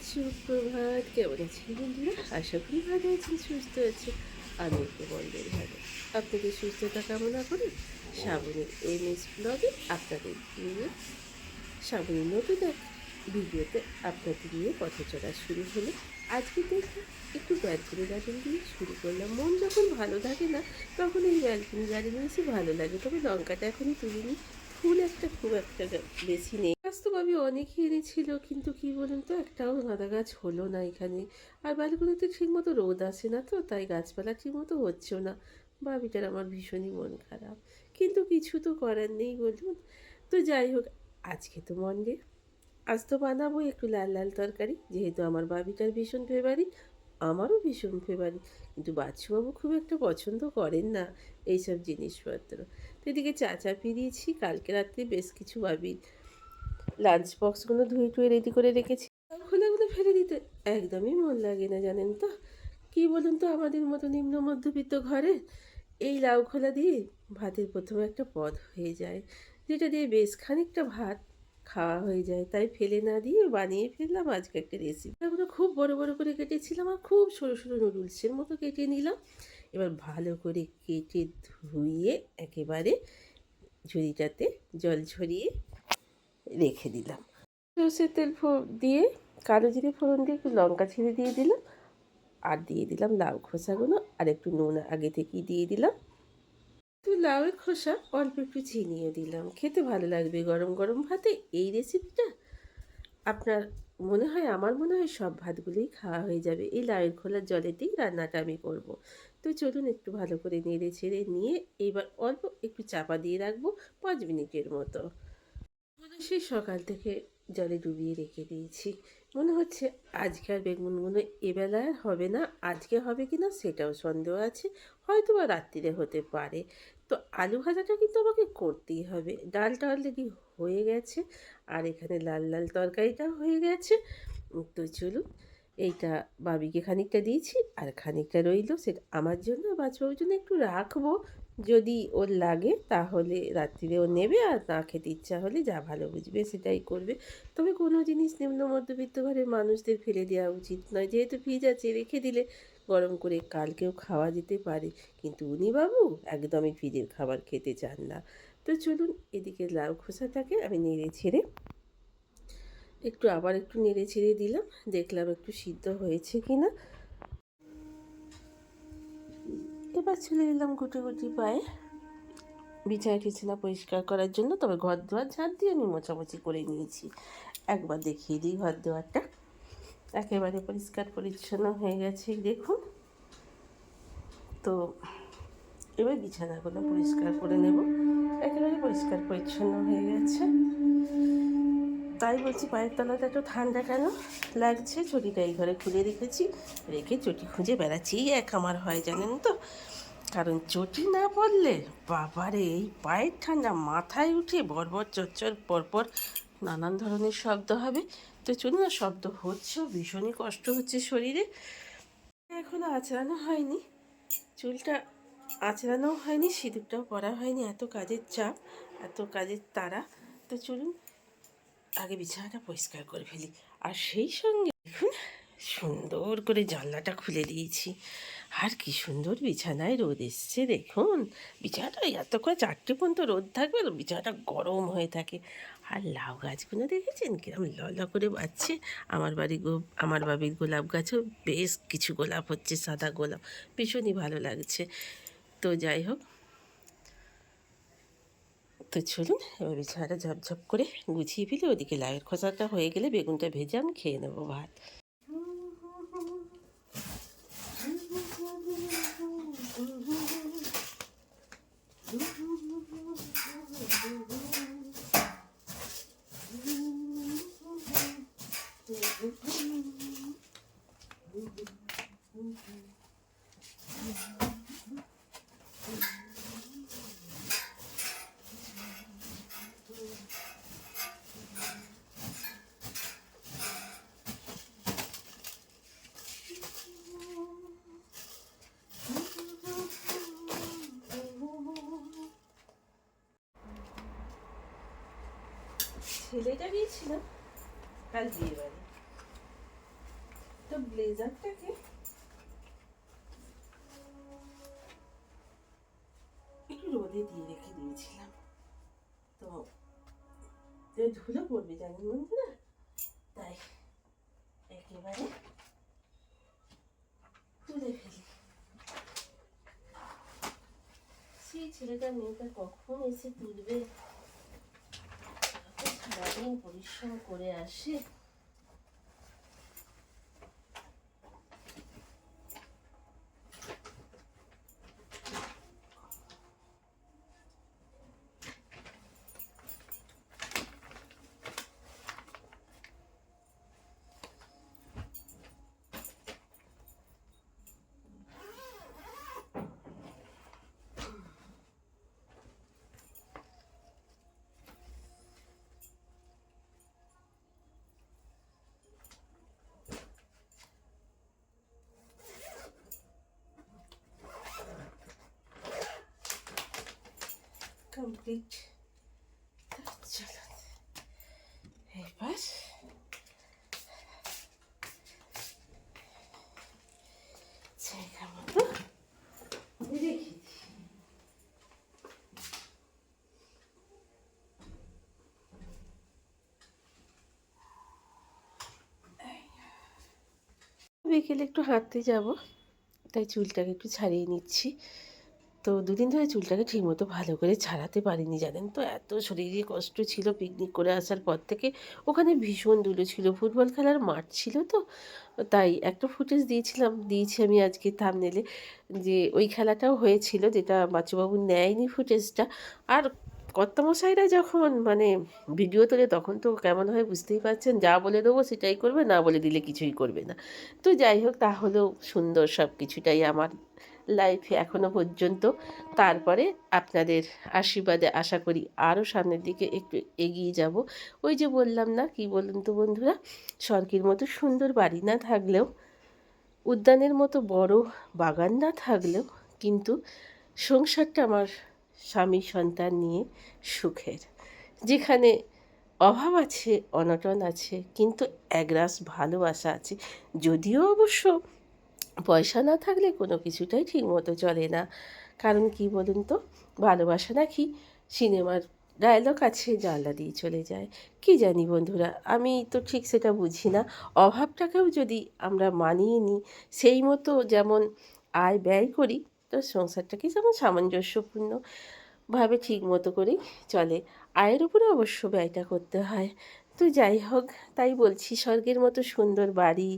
সুপ্রভাত, কেমন আছেন বন্ধুরা? আশা করি ভালো আছেন, সুস্থ আছেন। আমি একটু বন্ধের ভালো। আপনাদের সুস্থতা কামনা করি। শ্রাবণীর MS ব্লগে আপনাদের নিয়ে শ্রাবণীর নতুন এক ভিডিওতে আপনাদের নিয়ে পথ চলা শুরু হলো। আজকে দেখুন একটু ব্যালকনি গার্ডেন দিয়ে শুরু করলাম। মন যখন ভালো থাকে না তখন এই ব্যালকনি গার্ডেনে এসে ভালো লাগে। তবে লঙ্কাটা এখনও তুলিনি, ফুল একটা খুব একটা বেশি নেই। গাছ তো আমি অনেকই এনেছিল, কিন্তু কি বলুন তো, একটাও গাঁদা গাছ হলো না এখানে। আর ব্যালকনিতে ঠিক মতো রোদ আসে না, তো তাই গাছপালা ঠিক মতো হচ্ছেও না। ভাবিটার আমার ভীষণই মন খারাপ, কিন্তু কিছু তো করার নেই বলুন। তো যাই হোক, আজকে তো মন্ডে, আজ তো বানাবো একটু লাল লাল তরকারি, যেহেতু আমার বাবিটার ভীষণ ফেভারিট, আমারও ভীষণ ফেভারিট। কিন্তু বাচ্চুবাবু খুব একটা পছন্দ করেন না এইসব জিনিসপত্র। তো এদিকে চা দিয়েছি, কালকে রাত্রে বেশ কিছু বাবির লাঞ্চ বক্সগুলো ধুয়ে টুয়ে রেডি করে রেখেছি। খোলাগুলো ফেলে দিতে একদমই মন লাগে না, জানেন তো। কি বলুন তো, আমাদের মতো নিম্ন মধ্যবিত্ত ঘরে এই লাউ খোলা দিয়ে ভাতের প্রথমে একটা পদ হয়ে যায়, যেটা দিয়ে বেশ খানিকটা ভাত খাওয়া হয়ে যায়। তাই ফেলে না দিয়ে বানিয়ে ফেললাম আজকে একটা রেসিপি। এগুলো খুব বড় বড় করে কেটেছিলাম আর খুব সরু সরু নুডলসের মতো কেটে নিলাম। এবার ভালো করে কেটে ধুয়ে একেবারে ঝুড়িটাতে জল ঝরিয়ে রেখে দিলাম। সরষের তেল দিয়ে কালো জিরে ফোড়ন দিয়ে একটু লঙ্কা ছিঁড়ে দিয়ে দিলাম, আর দিয়ে দিলাম লাউ খোসাগুলো, আর একটু নুন আগে থেকেই দিয়ে দিলাম। তো লাউয়ের খোসা অল্প একটু চিনিয়ে দিলাম, খেতে ভালো লাগবে গরম গরম ভাতে এই রেসিপিটা। আপনার মনে হয়, আমার মনে হয় সব ভাতগুলোই খাওয়া হয়ে যাবে এই লাউয়ের খোলার জলেতেই রান্নাটা আমি করব। তো চলুন একটু ভালো করে নেড়ে ছেড়ে নিয়ে এইবার অল্প একটু চাপা দিয়ে রাখবো 5 মিনিটের মতো। সেই সকাল থেকে জলে ডুবিয়ে রেখে দিয়েছি। মনে হচ্ছে আজকে আর বেগুনগুলো এবেলা আর হবে না, আজকে হবে কি না সেটাও সন্দেহ আছে, হয়তো বা রাত্রিরে হতে পারে। তো আলু ভাজাটা কিন্তু আমাকে করতেই হবে। ডালটা অলরেডি হয়ে গেছে, আর এখানে লাল লাল তরকারিটাও হয়ে গেছে। তো চলুন, এইটা বাবিকে খানিকটা দিয়েছি আর খানিকটা রইল, সেটা আমার জন্য বাচ্চার জন্য একটু রাখবো। যদি ওর লাগে তাহলে রাত্রিরে ও নেবে, আর না খেতে ইচ্ছা হলে যা ভালো বুঝবে সেটাই করবে। তবে কোনো জিনিস নিম্ন মধ্যবিত্ত ঘরের মানুষদের ফেলে দেওয়া উচিত নয়, যেহেতু ফ্রিজ আছে, রেখে দিলে গরম করে কালকেও খাওয়া যেতে পারে। কিন্তু উনি বাবু একদমই ফ্রিজের খাবার খেতে চান না। তো চলুন, এদিকে লাউ খোসাটাকে আমি নেড়ে ছেড়ে আবার একটু নেড়ে ছেড়ে দিলাম, দেখলাম একটু সিদ্ধ হয়েছে কিনা। এবার চলে এলাম গুটি গুটি পায়ে বিছানা টিছানা পরিষ্কার করার জন্য। তবে ঘর দুয়ার ঝাড় দিয়ে আমি মোছামুছি করে নিয়েছি। একবার দেখিয়ে দিই ঘর দুয়ারটা, একেবারে পরিষ্কার পরিচ্ছন্ন হয়ে গেছে দেখুন। তো এবার বিছানাগুলো পরিষ্কার করে নেব, একেবারে পরিষ্কার পরিচ্ছন্ন হয়ে গেছে। তাই বলছি পায়ের তলাটা একটু ঠান্ডা কেন লাগছে। চটিটা এই ঘরে খুলে রেখে চটি খুঁজে বেড়াচ্ছি এক আমার হয়, জানেন তো। কারণ চটি না পরলে বাবারে এই পায়ের ঠান্ডা মাথায় উঠে বরবর চচ্চর পরপর নানান ধরনের শব্দ হবে। তো চলুন, না শব্দ হচ্ছেও, ভীষণই কষ্ট হচ্ছে শরীরে। এখনও আঁচড়ানো হয়নি, চুলটা আঁচড়ানোও হয়নি, সিঁদুরটাও পরা হয়নি, এত কাজের চাপ, এত কাজের তাড়া। তো চলুন আগে বিছানাটা পরিষ্কার করে ফেলি। আর সেই সঙ্গে দেখুন, সুন্দর করে জানলাটা খুলে দিয়েছি, আর কি সুন্দর বিছানায় রোদ এসছে দেখুন। বিছানাটা এত করে 4টে পর্যন্ত রোদ থাকবে, আর বিছানাটা গরম হয়ে থাকে। আর লাউ গাছগুলো দেখেছেন কিরম ল করে বাড়ছে। আমার বাড়ির গোলাপ গাছও বেশ কিছু গোলাপ হচ্ছে, সাদা গোলাপ, ভীষণই ভালো লাগছে। তো যাই হোক, তো চলুন এবার বিছানাটা ঝপঝপ করে গুছিয়ে ফেলি। ওদিকে লাউয়ের খোসাটা হয়ে গেলে বেগুনটা ভেজে আমি খেয়ে নেবো ভাত। ছেলেটা গিয়েছিল কাল বিয়ে বাড়ি, তো ব্লেজারটাকে একটু রোদে দিয়ে রেখে দিয়েছিলাম, তো ধুলো পড়বে জানেন বন্ধুরা, তাই একেবারে তুলে ফেলি। সেই ছেলেটা মেয়েটা কখন এসে তুলবে, সারাদিন পরিশ্রম করে আসে। কমপ্লিট। চলো এবার জায়গা মতো রেখে দিই। বিকেলে একটু হাঁটতে যাব, তাই চুলটাকে একটু ছাড়িয়ে নিচ্ছি। তো দুদিন ধরে চুলটাকে ঠিকমতো ভালো করে ছাড়াতে পারিনি জানেন তো, এত শরীরে কষ্ট ছিল। পিকনিক করে আসার পর থেকে ওখানে ভীষণ ধুলো ছিল, ফুটবল খেলার মাঠ ছিল তো, তাই একটা ফুটেজ দিয়েছি আমি আজকে থাম্বনেলে, যে ওই খেলাটাও হয়েছিল, যেটা বাচ্চুবাবু নেয়নি ফুটেজটা। আর কর্তামশাইরা যখন মানে ভিডিও তোলে তখন তো কেমন হয় বুঝতেই পারছেন, যা বলে দেবো সেটাই করবে, না বলে দিলে কিছুই করবে না। তো যাই হোক, তাহলেও সুন্দর সব কিছুটাই আমার লাইফে এখনও পর্যন্ত। তারপরে আপনাদের আশীর্বাদে আশা করি আরও সামনের দিকে একটু এগিয়ে যাব। ওই যে বললাম না, কি বলুন তো বন্ধুরা, স্বর্গের মতো সুন্দর বাড়ি না থাকলেও, উদ্যানের মতো বড় বাগান না থাকলেও, কিন্তু সংসারটা আমার স্বামী সন্তান নিয়ে সুখের। যেখানে অভাব আছে, অনটন আছে, কিন্তু একরাশ ভালোবাসা আছে। যদিও অবশ্য পয়সা না থাকলে কোনো কিছুটাই ঠিকমতো চলে না। কারণ কি বলুন তো, ভালোবাসা নাকি সিনেমার ডায়লগ আছে, জানলা দিয়ে চলে যায়। কি জানি বন্ধুরা, আমি তো ঠিক সেটা বুঝি না। অভাবটাকেও যদি আমরা মানিয়ে নিই, সেই মতো যেমন আয় ব্যয় করি, তো সংসারটাকে যেমন সামঞ্জস্যপূর্ণভাবে ঠিক মতো করেই চলে। আয়ের উপরে অবশ্য ব্যয়টা করতে হয়। তো যাই হোক, তাই বলছি, স্বর্গের মতো সুন্দর বাড়ি,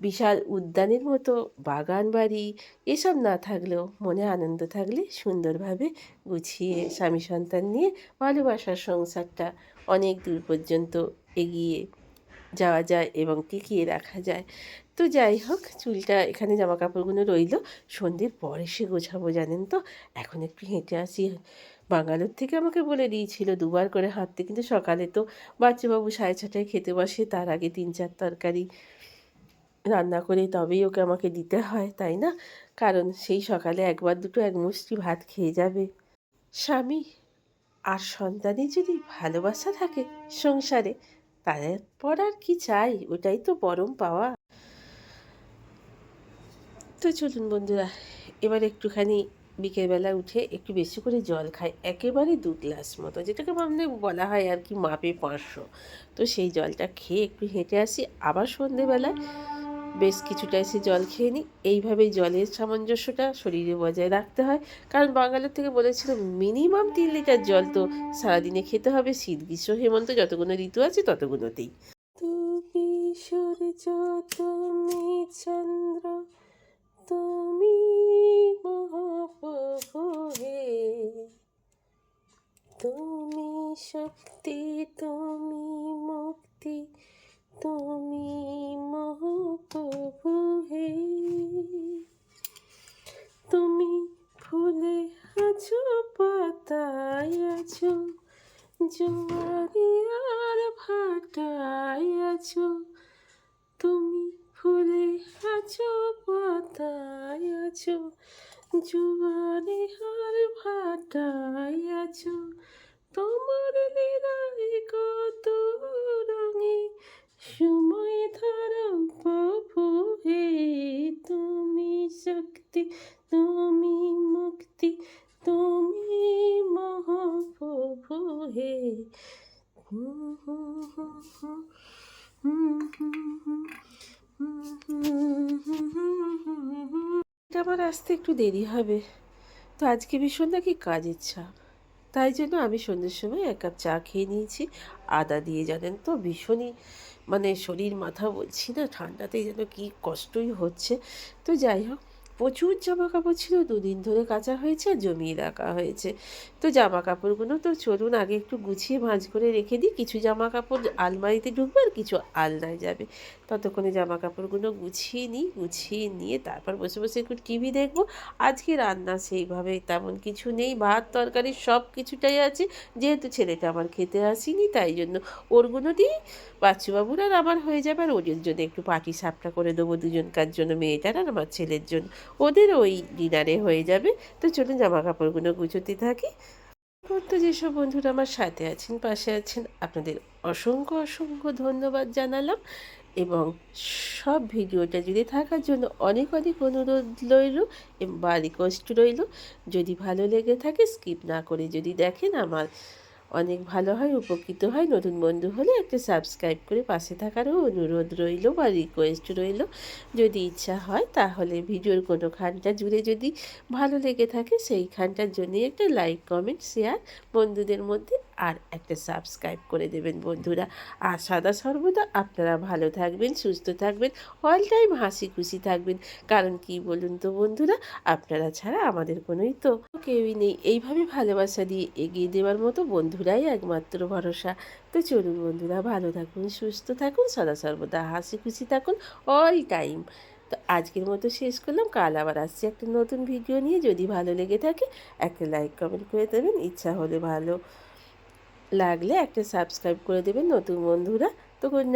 বিশাল উদ্যানের মতো বাগান বাড়ি, এসব না থাকলেও মনে আনন্দ থাকলে সুন্দরভাবে গুছিয়ে স্বামী সন্তান নিয়ে ভালোবাসার সংসারটা অনেক দূর পর্যন্ত এগিয়ে যাওয়া যায় এবং টিকিয়ে রাখা যায়। তো যাই হোক, চুলটা এখানে, জামা কাপড়গুলো রইল, সন্ধ্যের পর এসে গোছাবো জানেন তো। এখন একটু হেঁটে আসি। বাঙ্গালোর থেকে আমাকে বলে দিয়েছিল 2বার করে হাঁটতে, কিন্তু সকালে তো বাচ্চাবাবু 6:30টায় খেতে বসে, তার আগে 3-4 তরকারি রান্না করে তবেই ওকে আমাকে দিতে হয়, তাই না? কারণ সেই সকালে একবার দুটো এক মুষ্টি ভাত খেয়ে যাবে। স্বামী আর সন্তানের যদি ভালোবাসা থাকে সংসারে, তারপর আর কি চাই, ওটাই তো পরম পাওয়া। তো চলুন বন্ধুরা, এবার একটুখানি বিকেলবেলা উঠে একটু বেশি করে জল খাই, একেবারে 2 গ্লাস মতো, যেটাকে আমাদের বলা হয় আর কি মাপে 500। তো সেই জলটা খেয়ে একটু হেঁটে আসি, আবার সন্ধেবেলায় বেশ কিছুটা এসে জল খেয়ে নিই। এইভাবেই জলের সামঞ্জস্যটা শরীরে বজায় রাখতে হয়। কারণ বাঙ্গালোর থেকে বলেছিল মিনিমাম 3 লিটার জল তো সারাদিনে খেতে হবে, শীত গ্রীষ্ম হেমন্ত যতগুলো ঋতু আছে ততগুলোতেই। তুমি সূর্য, তুমি চন্দ্র, তুমি মহাপ্রভু হে, তুমি শক্তি, তুমি মুক্তি, তুমি মহাপ্রভু হে। তুমি ফুলে আছো, পাতায় আছো, জোয়ারে আর ভাটায় আছো। তুমি ফুলে আছো, পাতায় আছো, জোয়ারে আর ভাটায় আছো। তোমার লীলায় কত রঙে সময় ধরো প্রভু আমার আসতে একটু দেরি হবে, তো আজকে ভীষণ নাকি কাজের চাপ। তাই জন্য আমি সন্ধ্যের সময় ১ কাপ চা খেয়ে নিয়েছি আদা দিয়ে, জানেন তো ভীষণই মানে শরীর মাথা বলছি না, ঠান্ডাতে যেন কী কষ্টই হচ্ছে। তো যাই হোক, প্রচুর জামা কাপড় ছিল, ২ দিন ধরে কাচা হয়েছে আর জমিয়ে রাখা হয়েছে। তো জামা কাপড়গুলো তো চলুন আগে একটু গুছিয়ে ভাঁজ করে রেখে দিই। কিছু জামা কাপড় আলমারিতে ঢুকবে আর কিছু আলনায় যাবে। ততক্ষণে জামা কাপড়গুলো গুছিয়ে নিই, গুছিয়ে নিয়ে তারপর বসে বসে একটু টিভি দেখব। আজকে রান্না সেইভাবে তেমন কিছু নেই, ভাত তরকারি সব কিছুটাই আছে। যেহেতু ছেলেটা আমার খেতে আসেনি তাই জন্য ওরগুলো দিয়েই বাচ্চুবাবুর আর আমার হয়ে যাবে। আর ওদের জন্য একটু পাটি সাপটা করে দেবো, দুজনকার জন্য, মেয়েটার আর আমার ছেলের জন্য। ওদের ওই ডিনারে হয়ে যাবে। তো চলুন জামা কাপড়গুলো গুছোতে থাকি। তো যেসব বন্ধুরা আমার সাথে আছেন, পাশে আছেন, আপনাদের অসংখ্য অসংখ্য ধন্যবাদ জানালাম। এবং সব ভিডিওটা জুড়ে থাকার জন্য অনেক অনেক অনুরোধ রইল বা রিকোয়েস্ট রইল। যদি ভালো লেগে থাকে স্কিপ না করে যদি দেখেন আমার অনেক ভালো হয়, উপকৃত হয়। নতুন বন্ধু হলে একটা সাবস্ক্রাইব করে পাশে থাকারও অনুরোধ রইল বা রিকোয়েস্ট রইল। যদি ইচ্ছা হয় তাহলে ভিডিওর কোনোখানটা জুড়ে যদি ভালো লেগে থাকে সেইখানটার জন্যে একটা লাইক কমেন্ট শেয়ার বন্ধুদের মধ্যে আর একটা সাবস্ক্রাইব করে দেবেন বন্ধুরা। আর সদা সর্বদা আপনারা ভালো থাকবেন, সুস্থ থাকবেন, অল টাইম হাসি খুশি থাকবেন। কারণ কি বলুন তো বন্ধুরা, আপনারা ছাড়া আমাদের কোনোই তো কেউই নেই। এইভাবে ভালোবাসা দিয়ে এগিয়ে দেওয়ার মতো বন্ধুরাই একমাত্র ভরসা। তো চলুন বন্ধুরা, ভালো থাকুন, সুস্থ থাকুন, সদা সর্বদা হাসি খুশি থাকুন, অল টাইম। তো আজকের মতো শেষ করলাম, কাল আবার আসছি একটা নতুন ভিডিও নিয়ে। যদি ভালো লেগে থাকে একটা লাইক কমেন্ট করে দেবেন, ইচ্ছা হলে ভালো লাগলে একটা সাবস্ক্রাইব করে দেবেন নতুন বন্ধুরা। তো গুড নাইট।